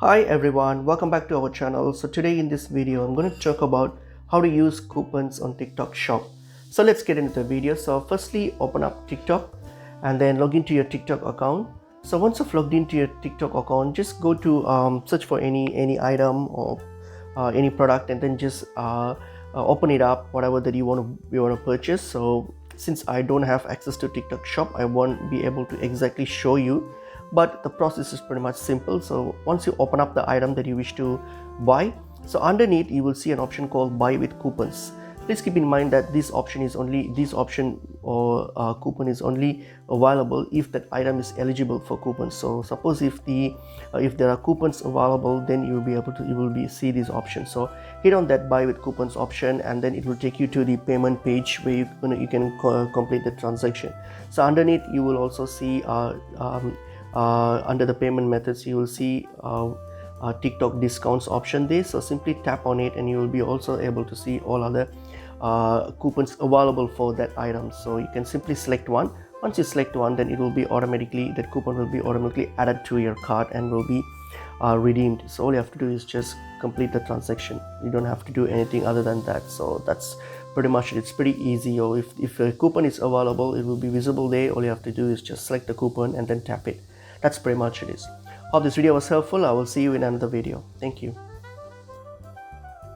Hi everyone, welcome back to our channel. So today in this video I'm going to talk about how to use coupons on TikTok Shop. So let's get into the video. So firstly, open up TikTok and then log into your TikTok account. So once you've logged into your TikTok account, just go to search for any item or any product, and then just open it up, whatever that you want to purchase. So since I don't have access to TikTok Shop, I won't be able to exactly show you, but the process is pretty much simple. So once you open up the item that you wish to buy, so underneath you will see an option called buy with coupons. Please keep in mind that this option or coupon is only available if that item is eligible for coupons. So suppose if there are coupons available, then you will be see this option. So hit on that buy with coupons option, and then it will take you to the payment page where you can complete the transaction. So underneath you will also see under the payment methods, you will see TikTok discounts option there. So simply tap on it and you will be also able to see all other coupons available for that item. So you can simply select one. Once you select one, then that coupon will be automatically added to your cart and will be redeemed. So all you have to do is just complete the transaction. You don't have to do anything other than that. So that's pretty much it. It's pretty easy. Or if a coupon is available, it will be visible there. All you have to do is just select the coupon and then tap it. That's pretty much it is. Hope this video was helpful. I will see you in another video. Thank you.